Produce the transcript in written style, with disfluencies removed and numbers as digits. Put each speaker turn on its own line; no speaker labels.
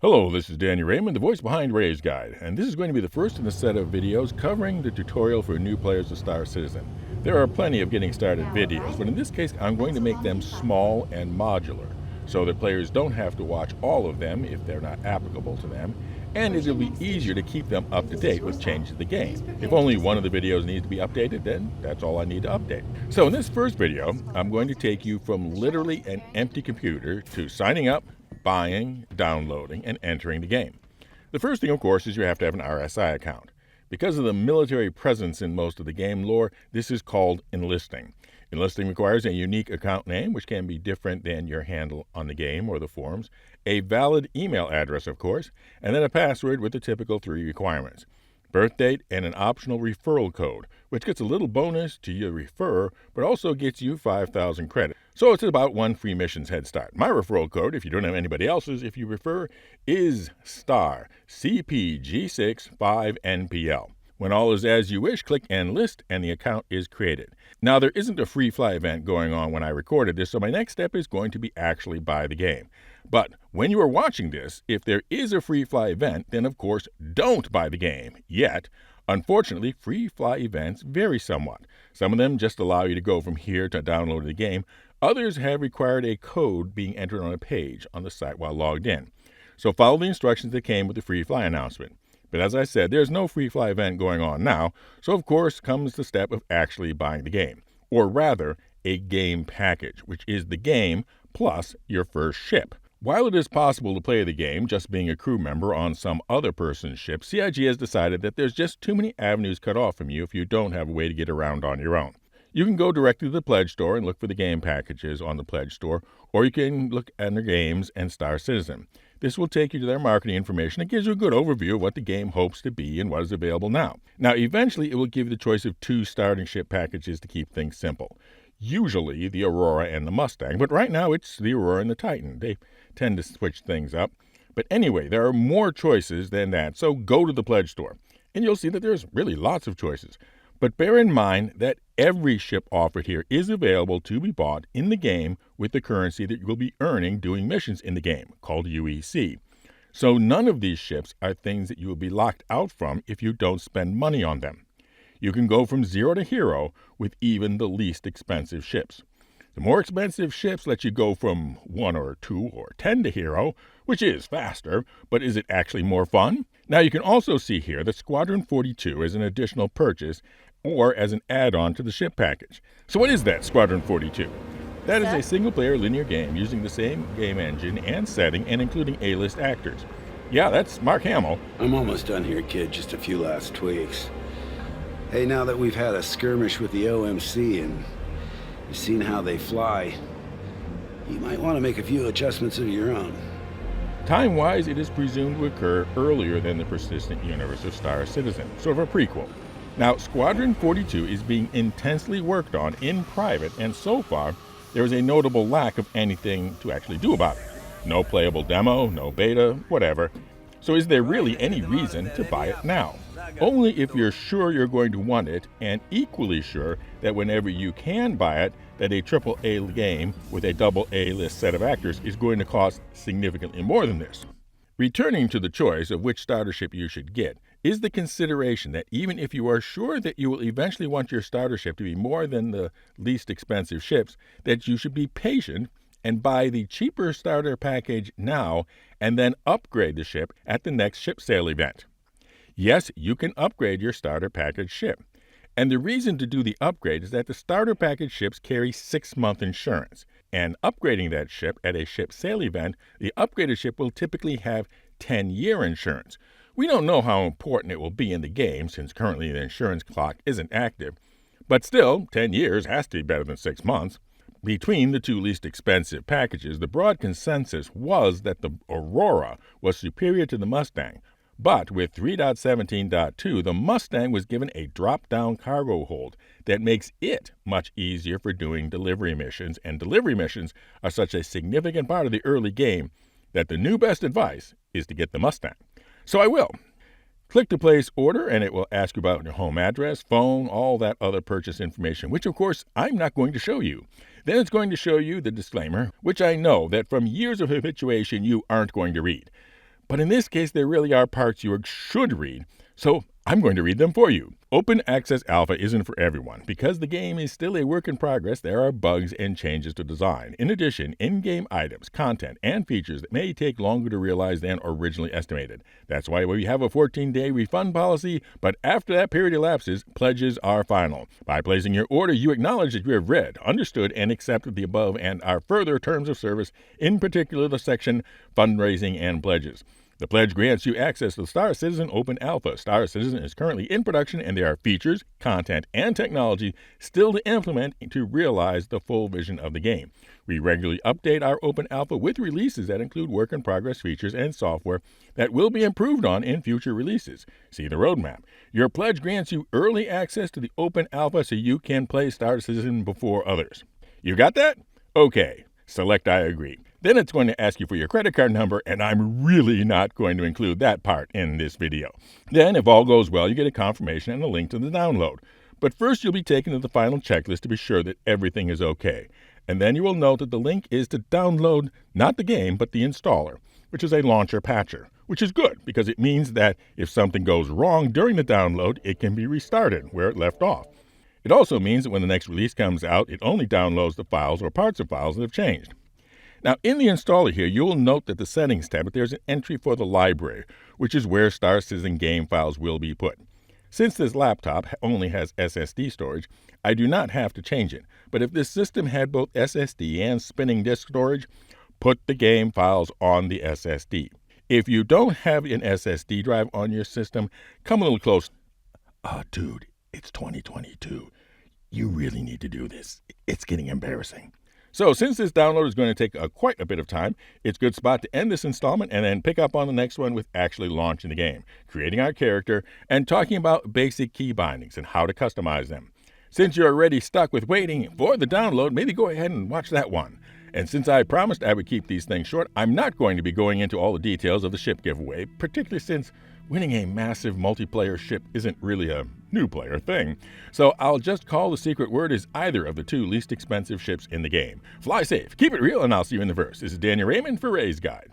Hello, this is Danny Raymond, the voice behind Ray's Guide, and this is going to be the first in a set of videos covering the tutorial for new players of Star Citizen. There are plenty of getting started videos, but in this case I'm going to make them small and modular, so that players don't have to watch all of them if they're not applicable to them, and it'll be easier to keep them up to date with changes to the game. If only one of the videos needs to be updated, then that's all I need to update. So in this first video, I'm going to take you from literally an empty computer to signing up, buying, downloading, and entering the game. The first thing, of course, is you have to have an RSI account. Because of the military presence in most of the game lore, this is called Enlisting. Enlisting requires a unique account name, which can be different than your handle on the game or the forums, a valid email address, of course, and then a password with the typical 3 requirements. Birth date and an optional referral code, which gets a little bonus to your referrer, but also gets you 5,000 credit. So it's about 1 free mission's head start. My referral code, if you don't have anybody else's, if you refer, is STAR CPG65NPL. When all is as you wish, click Enlist and the account is created. Now, there isn't a free fly event going on when I recorded this, so my next step is going to be actually buy the game. But when you are watching this, if there is a free fly event, then of course don't buy the game yet. Unfortunately, free fly events vary somewhat. Some of them just allow you to go from here to download the game. Others have required a code being entered on a page on the site while logged in. So follow the instructions that came with the free fly announcement. But as I said, there's no free fly event going on now, so of course comes the step of actually buying the game. Or rather, a game package, which is the game plus your first ship. While it is possible to play the game just being a crew member on some other person's ship, CIG has decided that there's just too many avenues cut off from you if you don't have a way to get around on your own. You can go directly to the Pledge Store and look for the game packages on the Pledge Store, or you can look under Games and Star Citizen. This will take you to their marketing information. It gives you a good overview of what the game hopes to be and what is available now. Now, eventually, it will give you the choice of 2 starting ship packages to keep things simple. Usually the Aurora and the Mustang, but right now it's the Aurora and the Titan. They tend to switch things up. But anyway, there are more choices than that, so go to the Pledge Store, and you'll see that there's really lots of choices. But bear in mind that every ship offered here is available to be bought in the game with the currency that you will be earning doing missions in the game, called UEC. So none of these ships are things that you will be locked out from if you don't spend money on them. You can go from 0 to hero with even the least expensive ships. The more expensive ships let you go from 1 or 2 or 10 to hero, which is faster, but is it actually more fun? Now you can also see here that Squadron 42 is an additional purchase or as an add-on to the ship package. So what is that, Squadron 42? That is a single-player linear game using the same game engine and setting and including A-list actors. Yeah, that's Mark Hamill.
I'm almost done here, kid. Just a few last tweaks. Hey, now that we've had a skirmish with the OMC and you've seen how they fly, you might want to make a few adjustments of your own.
Time-wise, it is presumed to occur earlier than the persistent universe of Star Citizen, sort of a prequel. Now, Squadron 42 is being intensely worked on in private, and so far, there is a notable lack of anything to actually do about it. No playable demo, no beta, whatever. So is there really any reason to buy it now? Only if you're sure you're going to want it, and equally sure that whenever you can buy it, that a AAA game with a double A-list set of actors is going to cost significantly more than this. Returning to the choice of which starter ship you should get is the consideration that even if you are sure that you will eventually want your starter ship to be more than the least expensive ships, that you should be patient and buy the cheaper starter package now and then upgrade the ship at the next ship sale event. Yes, you can upgrade your starter package ship. And the reason to do the upgrade is that the starter package ships carry 6-month insurance. And upgrading that ship at a ship sale event, the upgraded ship will typically have 10-year insurance. We don't know how important it will be in the game since currently the insurance clock isn't active. But still, 10 years has to be better than 6 months. Between the 2 least expensive packages, the broad consensus was that the Aurora was superior to the Mustang. But with 3.17.2, the Mustang was given a drop-down cargo hold that makes it much easier for doing delivery missions, and delivery missions are such a significant part of the early game that the new best advice is to get the Mustang. So I will. Click to place order, and it will ask you about your home address, phone, all that other purchase information, which of course I'm not going to show you. Then it's going to show you the disclaimer, which I know that from years of habituation you aren't going to read. But in this case, there really are parts you should read, so I'm going to read them for you. Open Access Alpha isn't for everyone. Because the game is still a work in progress, there are bugs and changes to design. In addition, in-game items, content, and features that may take longer to realize than originally estimated. That's why we have a 14-day refund policy, but after that period elapses, pledges are final. By placing your order, you acknowledge that you have read, understood, and accepted the above and our further terms of service, in particular the section Fundraising and Pledges. The pledge grants you access to the Star Citizen Open Alpha. Star Citizen is currently in production, and there are features, content, and technology still to implement to realize the full vision of the game. We regularly update our Open Alpha with releases that include work-in-progress features and software that will be improved on in future releases. See the roadmap. Your pledge grants you early access to the Open Alpha so you can play Star Citizen before others. You got that? Okay. Select I agree. Then it's going to ask you for your credit card number, and I'm really not going to include that part in this video. Then, if all goes well, you get a confirmation and a link to the download. But first, you'll be taken to the final checklist to be sure that everything is okay. And then you will note that the link is to download not the game, but the installer, which is a launcher patcher, which is good because it means that if something goes wrong during the download, it can be restarted where it left off. It also means that when the next release comes out, it only downloads the files or parts of files that have changed. Now, in the installer here, you will note that the Settings tab, there's an entry for the library, which is where Star Citizen game files will be put. Since this laptop only has SSD storage, I do not have to change it. But if this system had both SSD and spinning disk storage, put the game files on the SSD. If you don't have an SSD drive on your system, come a little close. Dude, it's 2022. You really need to do this. It's getting embarrassing. So since this download is going to take quite a bit of time, it's a good spot to end this installment and then pick up on the next one with actually launching the game, creating our character, and talking about basic key bindings and how to customize them. Since you're already stuck with waiting for the download, maybe go ahead and watch that one. And since I promised I would keep these things short, I'm not going to be going into all the details of the ship giveaway, particularly since winning a massive multiplayer ship isn't really a new player thing. So I'll just call the secret word as either of the two least expensive ships in the game. Fly safe, keep it real, and I'll see you in the verse. This is Daniel Raymond for Ray's Guide.